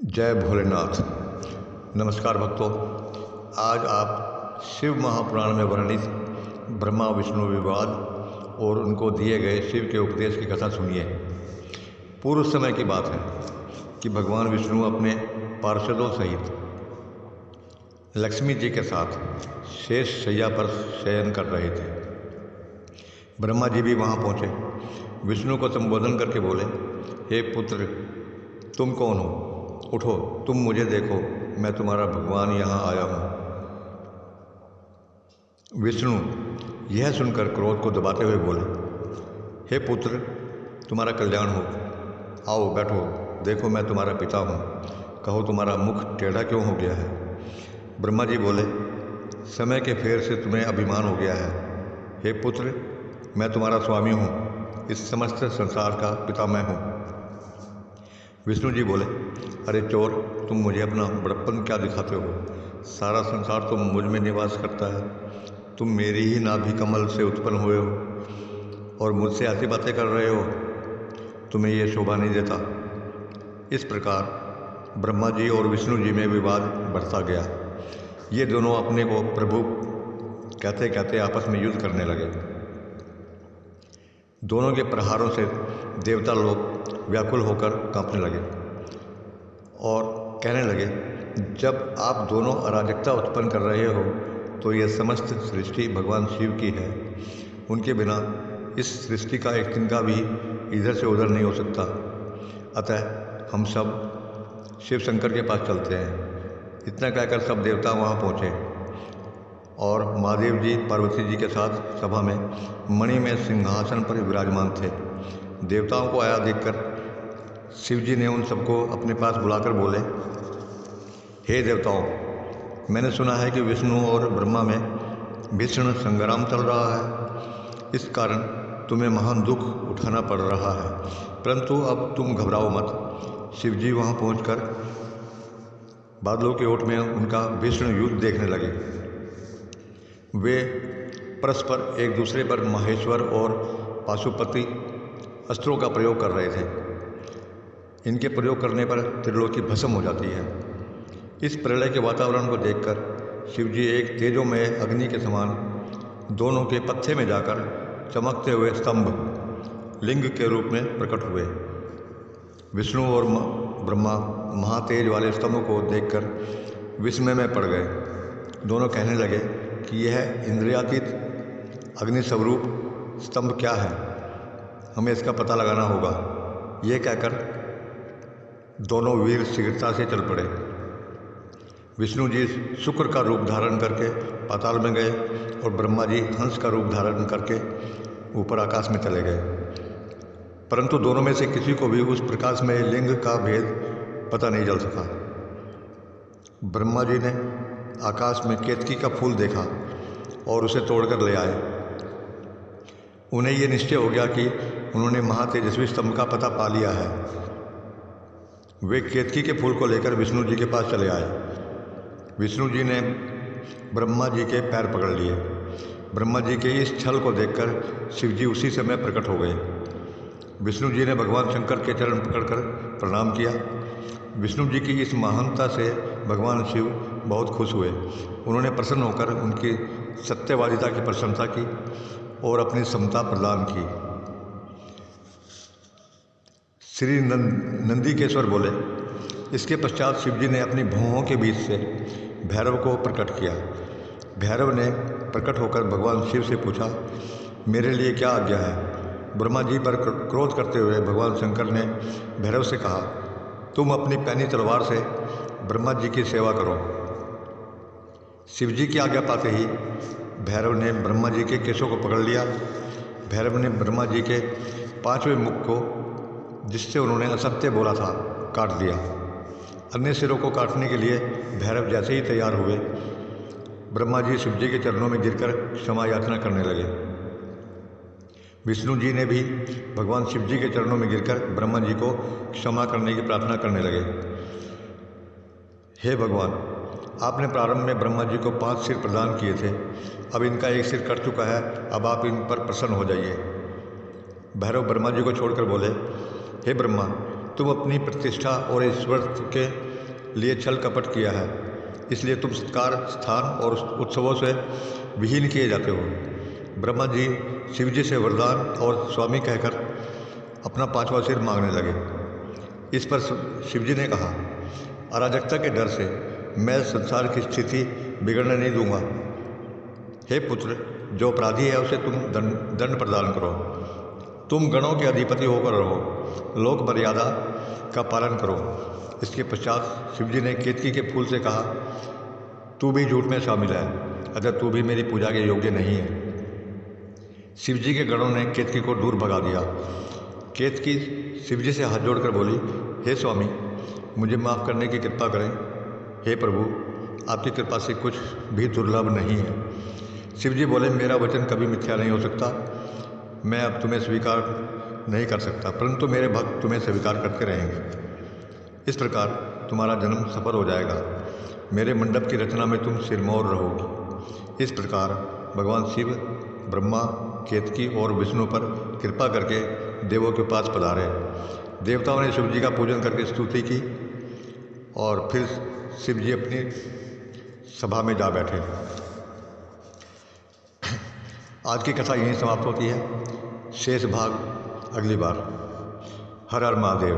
जय भोलेनाथ। नमस्कार भक्तों, आज आप शिव महापुराण में वर्णित ब्रह्मा विष्णु विवाद और उनको दिए गए शिव के उपदेश की कथा सुनिए। पूर्व समय की बात है कि भगवान विष्णु अपने पार्षदों सहित लक्ष्मी जी के साथ शेष शैया पर शयन कर रहे थे। ब्रह्मा जी भी वहाँ पहुँचे। विष्णु को संबोधन करके बोले, हे पुत्र, तुम कौन हो? उठो, तुम मुझे देखो, मैं तुम्हारा भगवान यहाँ आया हूँ। विष्णु यह सुनकर क्रोध को दबाते हुए बोले, हे पुत्र, तुम्हारा कल्याण हो। आओ बैठो, देखो मैं तुम्हारा पिता हूँ। कहो तुम्हारा मुख टेढ़ा क्यों हो गया है? ब्रह्मा जी बोले, समय के फेर से तुम्हें अभिमान हो गया है। हे पुत्र, मैं तुम्हारा स्वामी हूँ। इस समस्त संसार का पिता मैं हूँ। विष्णु जी बोले, अरे चोर, तुम मुझे अपना बड़प्पन क्या दिखाते हो? सारा संसार तो मुझ में निवास करता है। तुम मेरी ही नाभि कमल से उत्पन्न हुए हो और मुझसे ऐसी बातें कर रहे हो? तुम्हें ये शोभा नहीं देता। इस प्रकार ब्रह्मा जी और विष्णु जी में विवाद बढ़ता गया। ये दोनों अपने को प्रभु कहते कहते आपस में युद्ध करने लगे। दोनों के प्रहारों से देवता लोग व्याकुल होकर कांपने लगे और कहने लगे, जब आप दोनों अराजकता उत्पन्न कर रहे हो तो यह समस्त सृष्टि भगवान शिव की है। उनके बिना इस सृष्टि का एक तिनका भी इधर से उधर नहीं हो सकता। अतः हम सब शिव शंकर के पास चलते हैं। इतना कहकर सब देवता वहाँ पहुँचे और महादेव जी पार्वती जी के साथ सभा में मणि में सिंहासन पर विराजमान थे। देवताओं को आया देखकर शिव जी ने उन सबको अपने पास बुलाकर बोले, हे देवताओं, मैंने सुना है कि विष्णु और ब्रह्मा में भीषण संग्राम चल रहा है। इस कारण तुम्हें महान दुख उठाना पड़ रहा है, परंतु अब तुम घबराओ मत। शिव जी वहाँ पहुँचकर बादलों के ओट में उनका भीषण युद्ध देखने लगे। वे परस्पर एक दूसरे पर माहेश्वर और पाशुपति अस्त्रों का प्रयोग कर रहे थे। इनके प्रयोग करने पर त्रिलोकी भस्म हो जाती है। इस प्रलय के वातावरण को देखकर शिवजी एक तेजोमय अग्नि के समान दोनों के पत्थे में जाकर चमकते हुए स्तंभ लिंग के रूप में प्रकट हुए। विष्णु और ब्रह्मा महातेज वाले स्तंभ को देखकर विस्मय में पड़ गए। दोनों कहने लगे कि यह इंद्रियातीत अग्नि स्वरूप स्तंभ क्या है, हमें इसका पता लगाना होगा। यह कहकर दोनों वीर शीघ्रता से चल पड़े। विष्णु जी शुक्र का रूप धारण करके पाताल में गए और ब्रह्मा जी हंस का रूप धारण करके ऊपर आकाश में चले गए। परंतु दोनों में से किसी को भी उस प्रकाश में लिंग का भेद पता नहीं चल सका। ब्रह्मा जी ने आकाश में केतकी का फूल देखा और उसे तोड़कर ले आए। उन्हें यह निश्चय हो गया कि उन्होंने महातेजस्वी स्तंभ का पता पा लिया है। वे केतकी के फूल को लेकर विष्णु जी के पास चले आए। विष्णु जी ने ब्रह्मा जी के पैर पकड़ लिए। ब्रह्मा जी के इस छल को देखकर शिव जी उसी समय प्रकट हो गए। विष्णु जी ने भगवान शंकर के चरण पकड़कर प्रणाम किया। विष्णु जी की इस महानता से भगवान शिव बहुत खुश हुए। उन्होंने प्रसन्न होकर उनकी सत्यवादिता की प्रशंसा की और अपनी समता प्रदान की। श्री नंदीकेश्वर बोले, इसके पश्चात शिवजी ने अपनी भौहों के बीच से भैरव को प्रकट किया। भैरव ने प्रकट होकर भगवान शिव से पूछा, मेरे लिए क्या आज्ञा है? ब्रह्मा जी पर क्रोध करते हुए भगवान शंकर ने भैरव से कहा, तुम अपनी पैनी तलवार से ब्रह्मा जी की सेवा करो। शिव जी की आज्ञा पाते ही भैरव ने ब्रह्मा जी के केशों को पकड़ लिया। भैरव ने ब्रह्मा जी के 5वें मुख को, जिससे उन्होंने असत्य बोला था, काट दिया। अन्य सिरों को काटने के लिए भैरव जैसे ही तैयार हुए, ब्रह्मा जी शिव जी के चरणों में गिरकर क्षमा याचना करने लगे। विष्णु जी ने भी भगवान शिव जी के चरणों में गिरकर ब्रह्मा जी को क्षमा करने की प्रार्थना करने लगे। हे भगवान, आपने प्रारंभ में ब्रह्मा जी को 5 सिर प्रदान किए थे, अब इनका 1 सिर कट चुका है, अब आप इन पर प्रसन्न हो जाइए। भैरव ब्रह्मा जी को छोड़कर बोले, हे ब्रह्मा, तुम अपनी प्रतिष्ठा और ईश्वर के लिए छल कपट किया है, इसलिए तुम सत्कार, स्थान और उत्सवों से विहीन किए जाते हो। ब्रह्मा जी शिव जी से वरदान और स्वामी कहकर अपना 5वां सिर मांगने लगे। इस पर शिव जी ने कहा, अराजकता के डर से मैं संसार की स्थिति बिगड़ने नहीं दूंगा। हे पुत्र, जो अपराधी है उसे तुम दंड प्रदान करो। तुम गणों के अधिपति होकर रहो, लोक मर्यादा का पालन करो। इसके पश्चात शिवजी ने केतकी के फूल से कहा, तू भी झूठ में शामिल है, अतः तू भी मेरी पूजा के योग्य नहीं है। शिवजी के गणों ने केतकी को दूर भगा दिया। केतकी शिवजी से हाथ जोड़कर बोली, हे स्वामी, मुझे माफ़ करने की कृपा करें। हे प्रभु, आपकी कृपा से कुछ भी दुर्लभ नहीं है। शिवजी बोले, मेरा वचन कभी मिथ्या नहीं हो सकता। मैं अब तुम्हें स्वीकार नहीं कर सकता, परंतु मेरे भक्त तुम्हें स्वीकार करते रहेंगे। इस प्रकार तुम्हारा जन्म सफल हो जाएगा। मेरे मंडप की रचना में तुम सिरमौर रहोगी। इस प्रकार भगवान शिव ब्रह्मा, केतकी और विष्णु पर कृपा करके देवों के पास पधारे। देवताओं ने शिव जी का पूजन करके स्तुति की और फिर शिव जी अपनी सभा में जा बैठे। आज की कथा यहीं समाप्त होती है। शेष भाग अगली बार। हर हर महादेव।